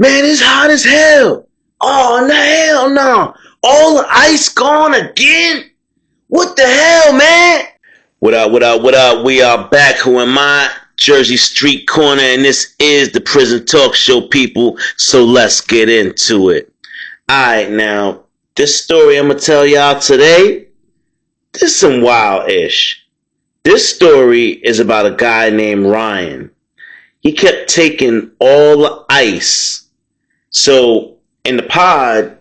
Man, it's hot as hell. Oh, no, hell no. All the ice gone again? What the hell, man? What up, what up, what up? We are back. Who am I? Jersey Street Corner, and this is the Prison Talk Show, people. So let's get into it. Alright, now, this story I'm going to tell y'all today, this is some wild-ish. This story is about a guy named Ryan. He kept taking all the ice. So, in the pod,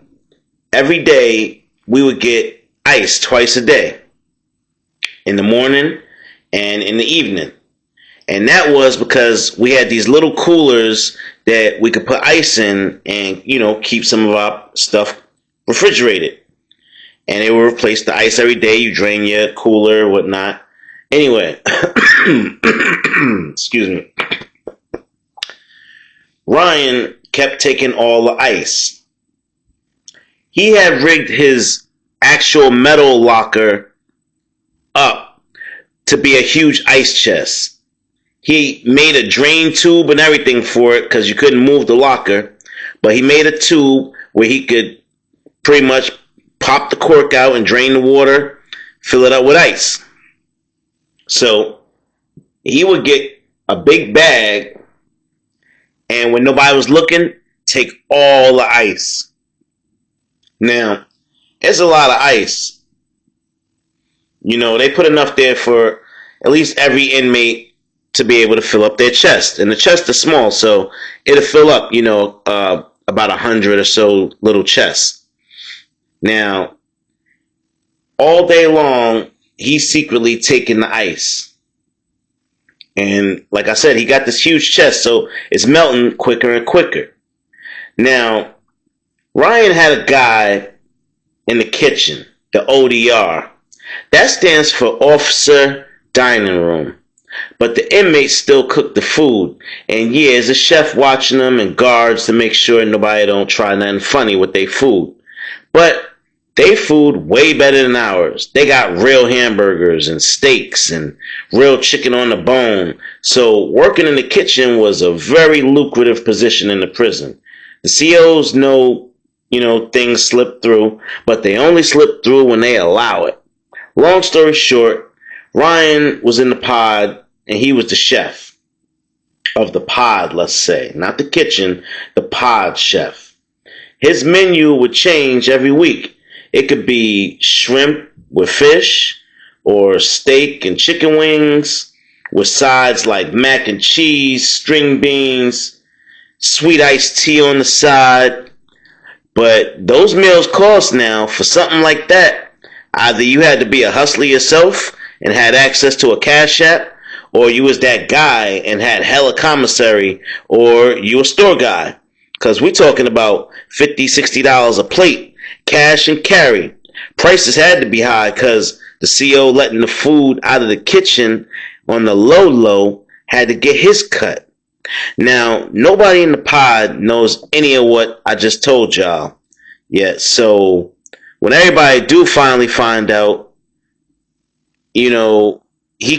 every day, we would get ice twice a day. In the morning and in the evening. And that was because we had these little coolers that we could put ice in and, keep some of our stuff refrigerated. And they would replace the ice every day. You drain your cooler, whatnot. Anyway, excuse me. Ryan kept taking all the ice. He had rigged his actual metal locker up to be a huge ice chest. He made a drain tube and everything for it because you couldn't move the locker. But he made a tube where he could pretty much pop the cork out and drain the water, fill it up with ice. So he would get a big bag, and when nobody was looking, take all the ice. Now, there's a lot of ice. They put enough there for at least every inmate to be able to fill up their chest. And the chest is small, so it'll fill up, about 100 or so little chests. Now, all day long, he's secretly taking the ice. And like I said, he got this huge chest, so it's melting quicker and quicker. Now, Ryan had a guy in the kitchen, the ODR. That stands for Officer Dining Room. But the inmates still cook the food. And yeah, there's a chef watching them and guards to make sure nobody don't try nothing funny with their food. But they food way better than ours. They got real hamburgers and steaks and real chicken on the bone. So working in the kitchen was a very lucrative position in the prison. The COs know, things slip through, but they only slip through when they allow it. Long story short, Ryan was in the pod and he was the chef of the pod, let's say. Not the kitchen, the pod chef. His menu would change every week. It could be shrimp with fish or steak and chicken wings with sides like mac and cheese, string beans, sweet iced tea on the side. But those meals cost now. For something like that, either you had to be a hustler yourself and had access to a cash app, or you was that guy and had hella commissary, or you a store guy. Because we're talking about $50, $60 a plate, cash and carry. Prices had to be high because the CO letting the food out of the kitchen on the low had to get his cut. Now, nobody in the pod knows any of what I just told y'all yet. So when everybody do finally find out, he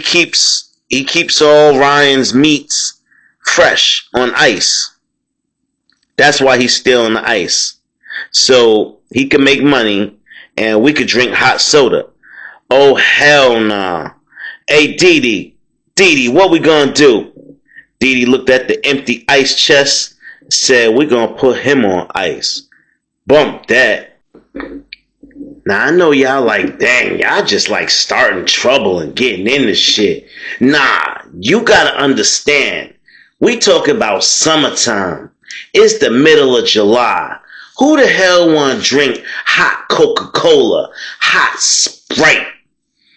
keeps all Ryan's meats fresh on ice. That's why he's stealing the ice. So he can make money and we could drink hot soda. Oh, hell nah. Hey, Dee Dee, what we gonna do? Dee Dee looked at the empty ice chest and said, we're gonna put him on ice. Bump that. Now, I know y'all like, dang, y'all just like starting trouble and getting into shit. Nah, you gotta understand. We talking about summertime. It's the middle of July. Who the hell wanna drink hot Coca-Cola, hot Sprite?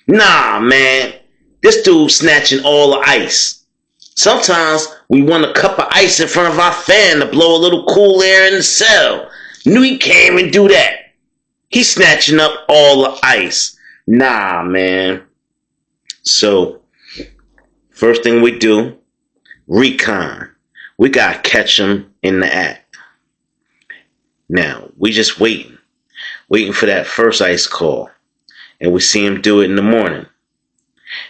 Nah, man. This dude snatching all the ice. Sometimes we want a cup of ice in front of our fan to blow a little cool air in the cell. Knew he can't even do that. He's snatching up all the ice. Nah, man. So, first thing we do, recon. We gotta catch him in the act. Now, we just waiting for that first ice call. And we see him do it in the morning.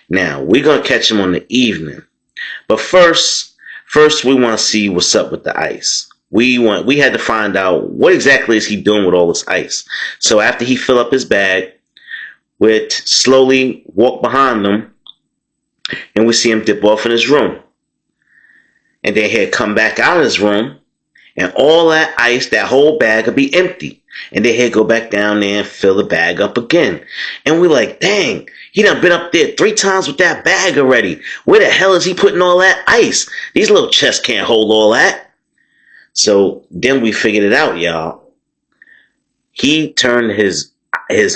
Now, we're gonna catch him on the evening. But first we want to see what's up with the ice. We had to find out what exactly is he doing with all this ice. So after he fill up his bag, we'd slowly walk behind him, and we see him dip off in his room. And then he'd come back out of his room, and all that ice, that whole bag would be empty. And then he'd go back down there and fill the bag up again. And we're like, dang, he done been up there 3 times with that bag already. Where the hell is he putting all that ice? These little chests can't hold all that. So then we figured it out, y'all. He turned his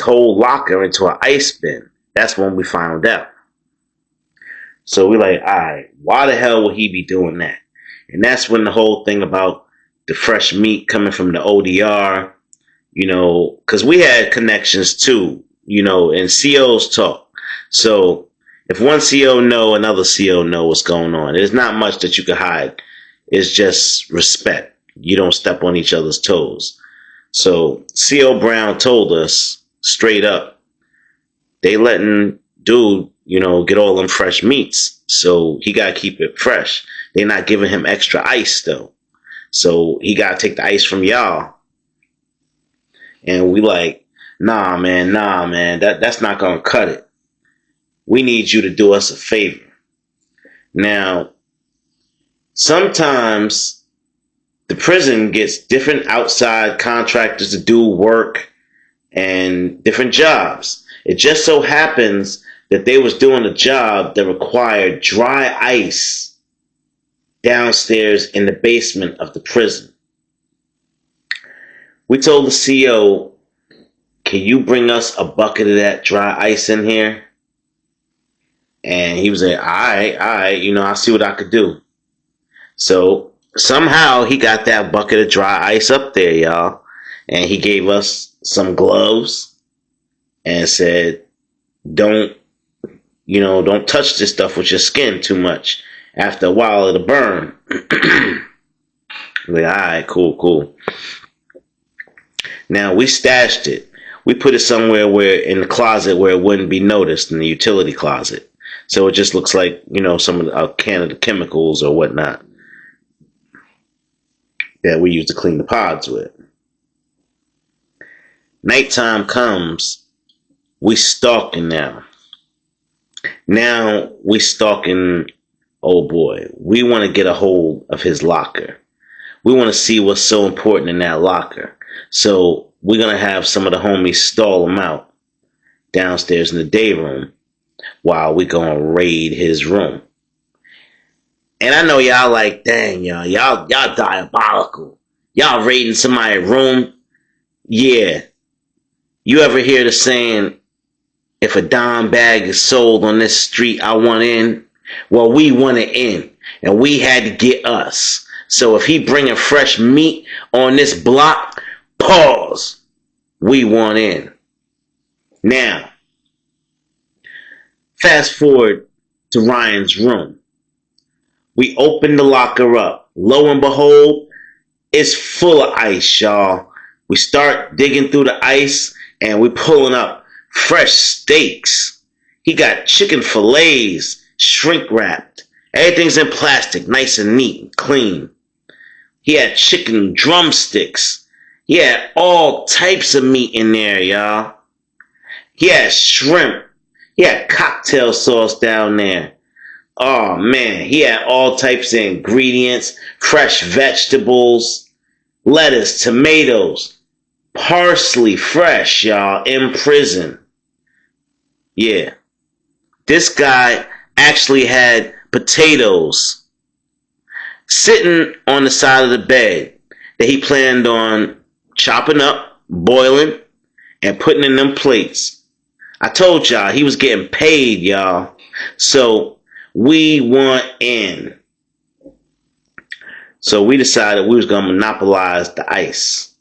whole locker into an ice bin. That's when we found out. So we're like, all right, why the hell would he be doing that? And that's when the whole thing about the fresh meat coming from the ODR, because we had connections too, and COs talk. So if one CO know, another CO know what's going on. There's not much that you can hide. It's just respect. You don't step on each other's toes. So CO Brown told us straight up, they letting dude, get all them fresh meats. So he got to keep it fresh. They're not giving him extra ice though. So he got to take the ice from y'all. And we like, nah, man, that's not going to cut it. We need you to do us a favor. Now, sometimes the prison gets different outside contractors to do work and different jobs. It just so happens that they was doing a job that required dry ice downstairs in the basement of the prison. We told the CO, can you bring us a bucket of that dry ice in here? And he was like, all right, I'll see what I could do. So somehow he got that bucket of dry ice up there, y'all. And he gave us some gloves and said, don't touch this stuff with your skin too much. After a while, it'll burn. Like, all right, cool. Now, we stashed it. We put it somewhere where in the closet where it wouldn't be noticed, in the utility closet. So it just looks like, some of a can of the chemicals or whatnot that we use to clean the pods with. Nighttime comes, we stalking now. Now we stalking, oh boy, we want to get a hold of his locker. We want to see what's so important in that locker. So we're going to have some of the homies stall him out downstairs in the day room while we going to raid his room. And I know y'all like, dang, y'all diabolical. Y'all raiding somebody's room. Yeah. You ever hear the saying, if a dime bag is sold on this street, I want in? Well, we want it in, and we had to get us. So if he bringing fresh meat on this block, pause. We want in. Now, fast forward to Ryan's room. We open the locker up. Lo and behold, it's full of ice, y'all. We start digging through the ice, and we pulling up fresh steaks. He got chicken fillets, shrink wrapped. Everything's in plastic, nice and neat and clean. He had chicken drumsticks. He had all types of meat in there, y'all. He had shrimp. He had cocktail sauce down there. Oh, man. He had all types of ingredients, fresh vegetables, lettuce, tomatoes, parsley, fresh, y'all, in prison. Yeah. This guy actually had potatoes sitting on the side of the bed that he planned on chopping up, boiling, and putting in them plates. I told y'all he was getting paid, y'all. So we want in. So we decided we was going to monopolize the ice.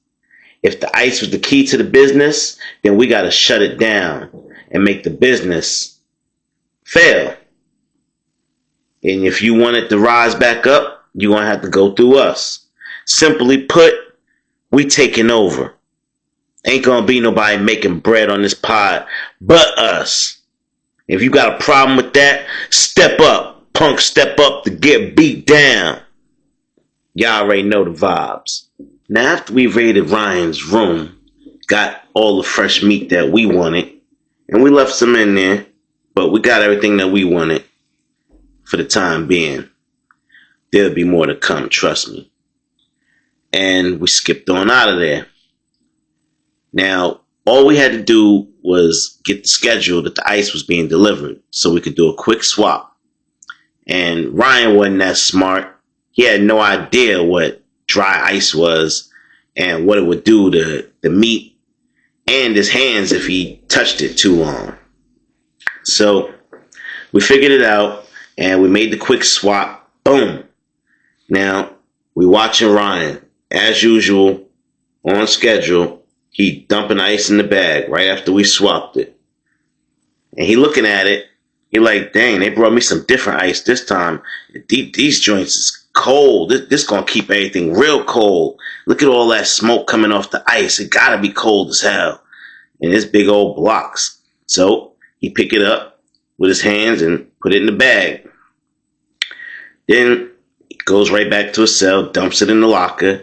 If the ice was the key to the business, then we got to shut it down and make the business fail. And if you want it to rise back up, you're going to have to go through us. Simply put, we taking over. Ain't going to be nobody making bread on this pod but us. If you got a problem with that, step up. Punk, step up to get beat down. Y'all already know the vibes. Now, after we raided Ryan's room, got all the fresh meat that we wanted, and we left some in there, but we got everything that we wanted for the time being. There'll be more to come, trust me. And we skipped on out of there. Now, all we had to do was get the schedule that the ice was being delivered so we could do a quick swap. And Ryan wasn't that smart. He had no idea what dry ice was and what it would do to the meat and his hands if he touched it too long. So we figured it out and we made the quick swap. Boom. Now we watching Ryan as usual on schedule. He dumping ice in the bag right after we swapped it. And he looking at it. He like, dang, they brought me some different ice this time. These joints is cold. This gonna keep everything real cold. Look at all that smoke coming off the ice. It gotta be cold as hell. And it's big old blocks. So he pick it up with his hands and put it in the bag. Then he goes right back to his cell, dumps it in the locker,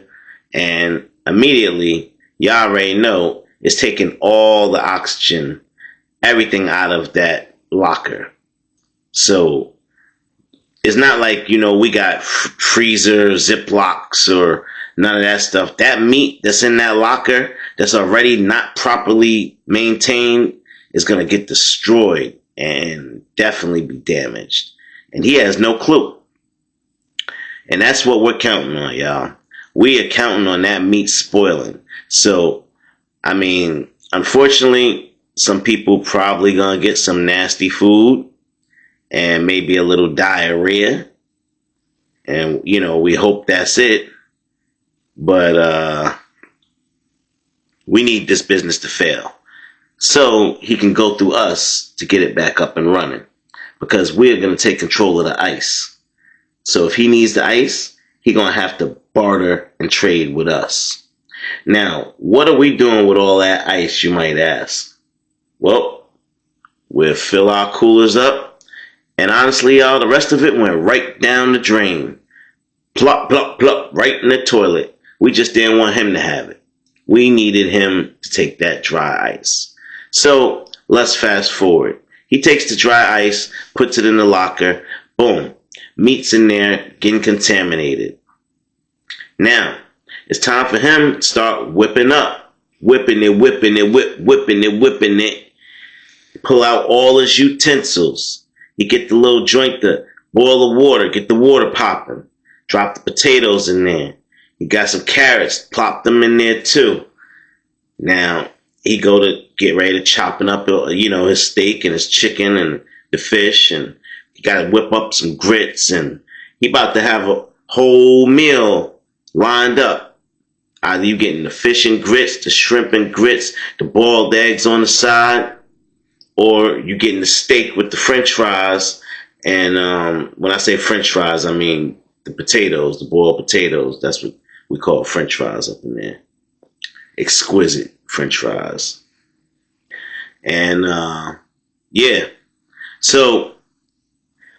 and immediately, y'all already know, it's taking all the oxygen, everything out of that locker. So it's not like, we got freezer, Ziplocs, or none of that stuff. That meat that's in that locker that's already not properly maintained is going to get destroyed and definitely be damaged. And he has no clue. And that's what we're counting on, y'all. We are counting on that meat spoiling. So, unfortunately, some people probably going to get some nasty food and maybe a little diarrhea. And, we hope that's it. But we need this business to fail so he can go through us to get it back up and running, because we're going to take control of the ice. So if he needs the ice, he's going to have to barter and trade with us. Now, what are we doing with all that ice, you might ask? Well, we'll fill our coolers up, and honestly, y'all, the rest of it went right down the drain. Plop, plop, plop, right in the toilet. We just didn't want him to have it. We needed him to take that dry ice. So let's fast forward. He takes the dry ice, puts it in the locker. Boom. Meat's in there getting contaminated. Now, it's time for him to start whipping up. Whipping it, whipping it. Pull out all his utensils. He get the little joint to boil the water, get the water popping. Drop the potatoes in there. He got some carrots, plop them in there too. Now, he go to get ready to chopping up, his steak and his chicken and the fish, and he got to whip up some grits, and he about to have a whole meal lined up. Either you getting the fish and grits, the shrimp and grits, the boiled eggs on the side, or you getting the steak with the French fries. And when I say French fries, I mean the potatoes, the boiled potatoes. That's what we call French fries up in there. Exquisite French fries. And yeah. So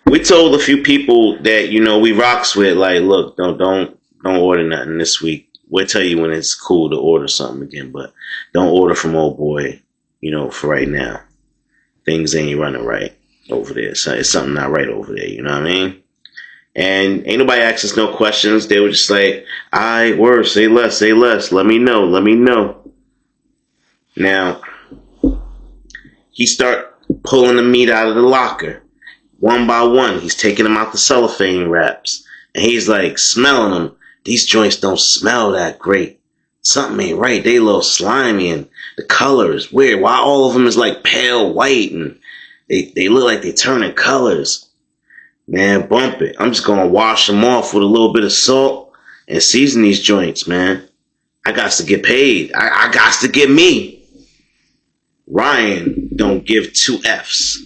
we told a few people that, we rocks with, like, look, don't order nothing this week. We'll tell you when it's cool to order something again, but don't order from old boy, for right now. Things ain't running right over there. So it's something not right over there, you know what I mean? And ain't nobody asked us no questions. They were just like, alright, word, say less. Let me know. Now, he start pulling the meat out of the locker. One by one, he's taking them out the cellophane wraps. And he's like, smelling them. These joints don't smell that great. Something ain't right. They a little slimy, and the color is weird. Why all of them is like pale white, and they look like they turning colors. Man, bump it. I'm just going to wash them off with a little bit of salt and season these joints, man. I got to get paid. I got to get me. Ryan don't give two F's.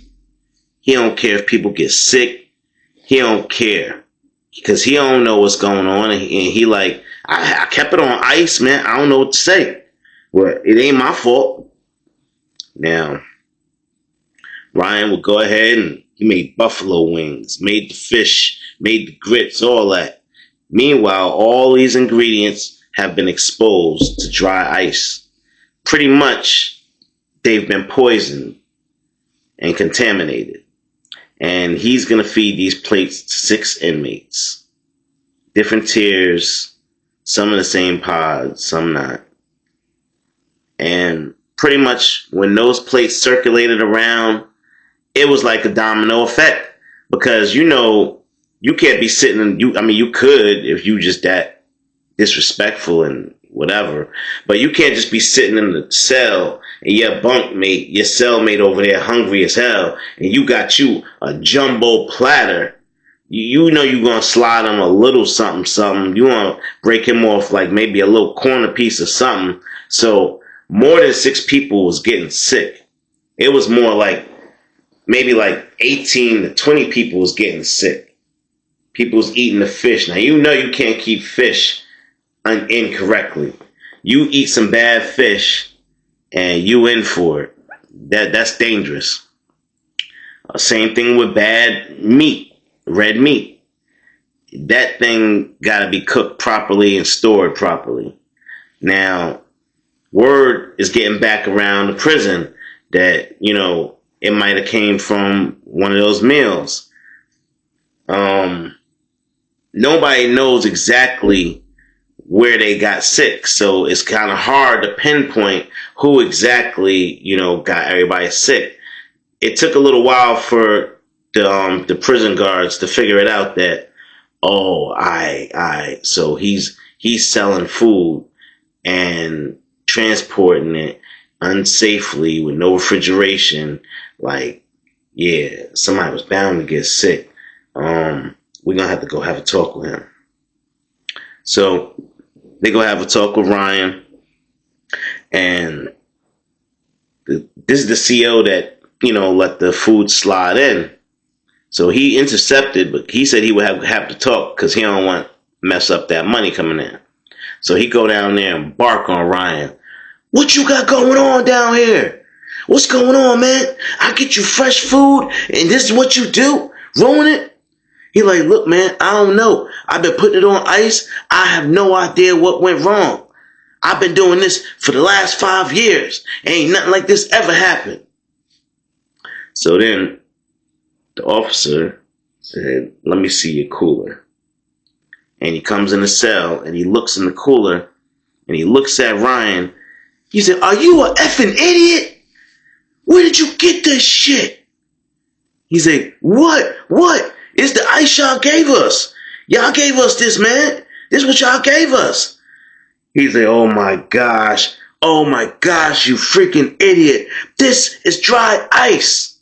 He don't care if people get sick. He don't care. Because he don't know what's going on. And he like, I kept it on ice, man. I don't know what to say. Well, it ain't my fault. Now, Ryan would go ahead and he made buffalo wings, made the fish, made the grits, all that. Meanwhile, all these ingredients have been exposed to dry ice. Pretty much, they've been poisoned and contaminated. And he's going to feed these plates to 6 inmates. Different tiers, some in the same pod, some not. And pretty much when those plates circulated around, it was like a domino effect. Because, you can't be sitting, you could if you just that disrespectful and whatever. But you can't just be sitting in the cell and your bunkmate, your cellmate over there hungry as hell, and you got you a jumbo platter. You know you're going to slide him a little something. You want to break him off like maybe a little corner piece or something. So more than 6 people was getting sick. It was more like maybe like 18 to 20 people was getting sick. People was eating the fish. Now, you can't keep fish incorrectly. You eat some bad fish and you in for it. That's dangerous. Same thing with bad meat, red meat. That thing got to be cooked properly and stored properly. Now, word is getting back around the prison that, it might have came from one of those meals. Nobody knows exactly where they got sick, so it's kind of hard to pinpoint who exactly, got everybody sick. It took a little while for the prison guards to figure it out that, so he's selling food and transporting it unsafely with no refrigeration. Like, yeah, somebody was bound to get sick. We're gonna have to go have a talk with him. So they go have a talk with Ryan, and this is the CO that let the food slide in. So he intercepted, but he said he would have to talk because he don't want to mess up that money coming in. So he go down there and bark on Ryan. What you got going on down here? What's going on, man? I get you fresh food and this is what you do? Ruin it? He like, look, man, I don't know. I've been putting it on ice. I have no idea what went wrong. I've been doing this for the last 5 years. Ain't nothing like this ever happened. So then the officer said, let me see your cooler. And he comes in the cell and he looks in the cooler and he looks at Ryan. He said, are you a effing idiot? Where did you get this shit? He said, what? It's the ice y'all gave us. Y'all gave us this, man. This is what y'all gave us. He said, oh my gosh, you freaking idiot. This is dry ice.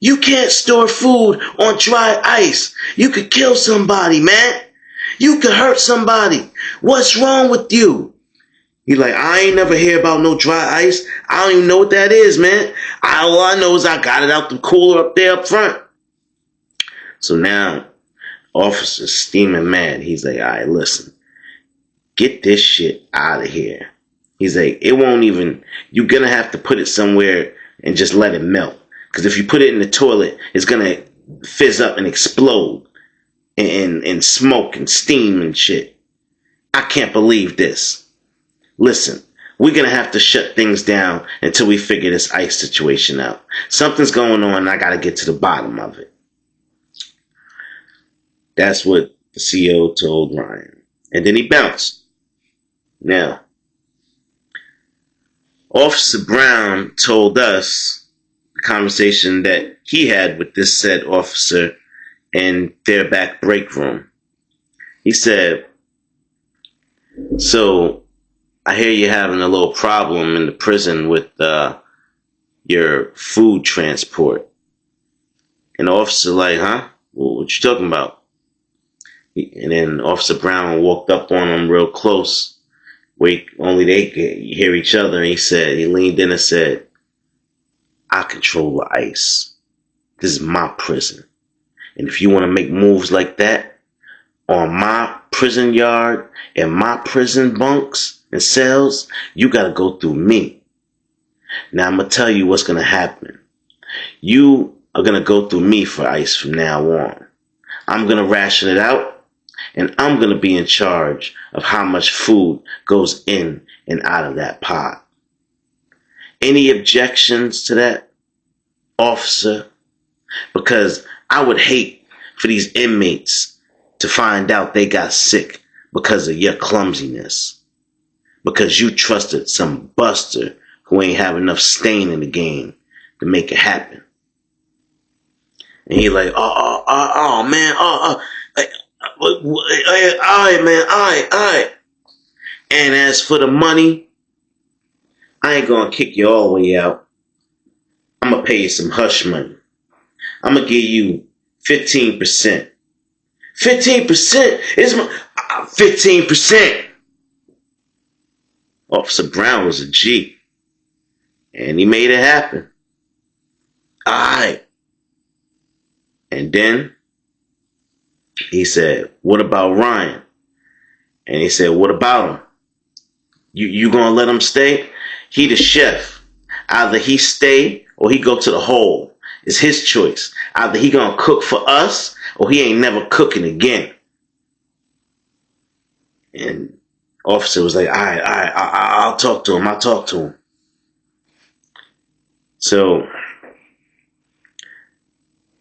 You can't store food on dry ice. You could kill somebody, man. You could hurt somebody. What's wrong with you? He like, I ain't never hear about no dry ice. I don't even know what that is, man. All I know is I got it out the cooler up there up front. So now, officer's steaming mad. He's like, all right, listen. Get this shit out of here. He's like, it won't even, you're going to have to put it somewhere and just let it melt. Because if you put it in the toilet, it's going to fizz up and explode and smoke and steam and shit. I can't believe this. Listen, we're going to have to shut things down until we figure this ice situation out. Something's going on and I got to get to the bottom of it. That's what the CO told Ryan. And then he bounced. Now, Officer Brown told us the conversation that he had with this said officer in their back break room. He said, so I hear you're having a little problem in the prison with your food transport. And the officer like, huh? Well, what you talking about? And then Officer Brown walked up on him real close, where only they could hear each other. And he leaned in and said, I control the ice. This is my prison. And if you want to make moves like that on my prison yard and my prison bunks and cells, you got to go through me. Now I'm going to tell you what's going to happen. You are going to go through me for ice from now on. I'm going to ration it out. And I'm going to be in charge of how much food goes in and out of that pod. Any objections to that, officer? Because I would hate for these inmates to find out they got sick because of your clumsiness. Because you trusted some buster who ain't have enough stain in the game to make it happen. And he like, man, all right, man, all right. And as for the money, I ain't gonna kick you all the way out. I'm gonna pay you some hush money. I'm gonna give you 15%. 15% is my 15%. Officer Brown was a G, and he made it happen. All right. And then he said, "What about Ryan?" And he said, "What about him? You gonna let him stay? He the chef. Either he stay or he go to the hole. It's his choice. Either he gonna cook for us or he ain't never cooking again." And officer was like, all right, I'll talk to him. So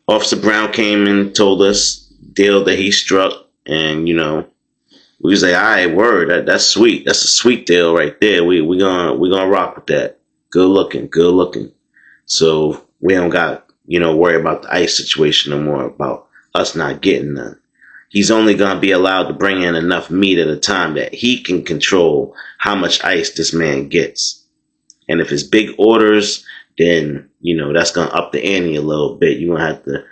Officer Brown came and told us deal that he struck, and we was like, all right, word, that's sweet. That's a sweet deal right there. We gonna rock with that. Good looking. So we don't got worry about the ice situation no more, about us not getting none. He's only going to be allowed to bring in enough meat at a time that he can control how much ice this man gets. And if it's big orders, then, that's going to up the ante a little bit. You're going to have to,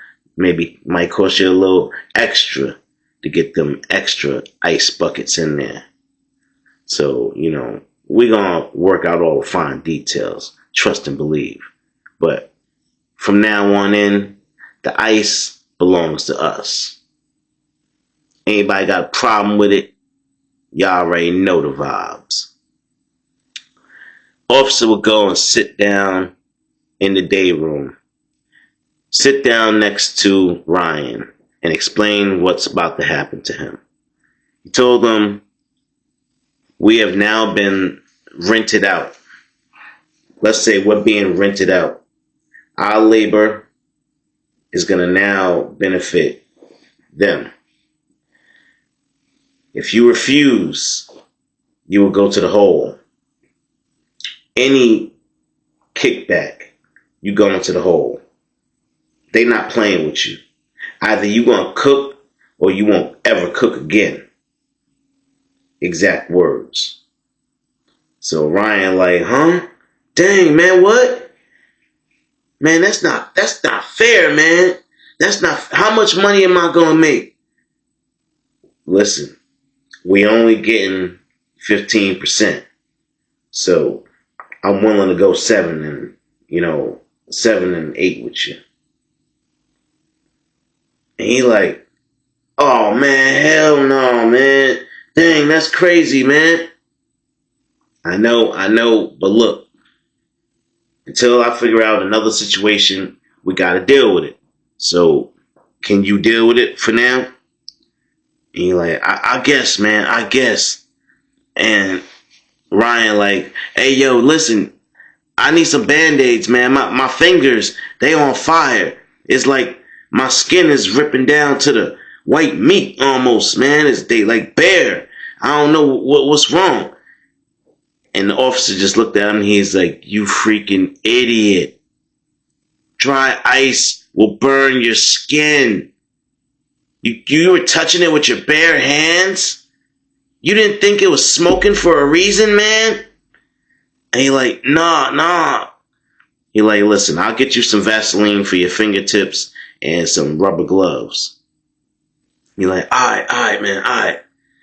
might cost you a little extra to get them extra ice buckets in there. So, we're going to work out all the fine details. Trust and believe. But from now on in, the ice belongs to us. Anybody got a problem with it? Y'all already know the vibes. Officer would go and sit down in the day room. Sit down next to Ryan and explain what's about to happen to him. He told them, we have now been rented out. Let's say we're being rented out. Our labor is going to now benefit them. If you refuse, you will go to the hole. Any kickback, you go into the hole. They not playing with you. Either you gonna cook or you won't ever cook again. Exact words. So Ryan like, huh? Dang, man, what? Man, that's not fair, man. That's not, how much money am I gonna make? Listen, we only getting 15%. So I'm willing to go 7 and 8 with you. And he like, oh man, hell no, man. Dang, that's crazy, man. I know, but look, until I figure out another situation, we gotta deal with it. So can you deal with it for now? And he like, I guess, man, I guess. And Ryan like, hey yo, listen, I need some band-aids, man. My fingers, they on fire. It's like my skin is ripping down to the white meat almost, man. They like bare. I don't know what's wrong. And the officer just looked at him. He's like, you freaking idiot. Dry ice will burn your skin. You were touching it with your bare hands? You didn't think it was smoking for a reason, man? And he like, nah. He like, listen, I'll get you some Vaseline for your fingertips and some rubber gloves. He like, all right, man, all right.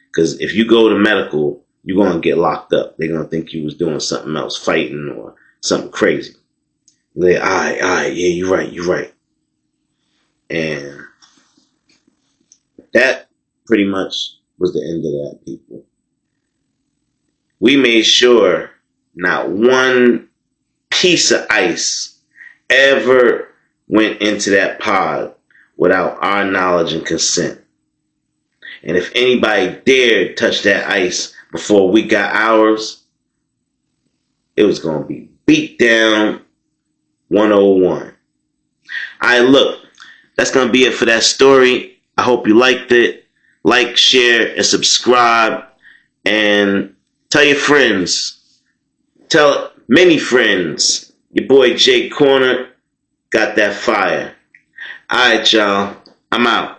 Because if you go to medical, you're going to get locked up. They're going to think you was doing something else, fighting or something crazy. They're like, all right, yeah, you're right. And that pretty much was the end of that, people. We made sure not one piece of ice ever went into that pod without our knowledge and consent. And if anybody dared touch that ice before we got ours, it was going to be beat down 101. All right, look, that's going to be it for that story. I hope you liked it. Like, share, and subscribe. And tell your friends. Tell many friends. Your boy Jay Corner got that fire. All right, y'all. I'm out.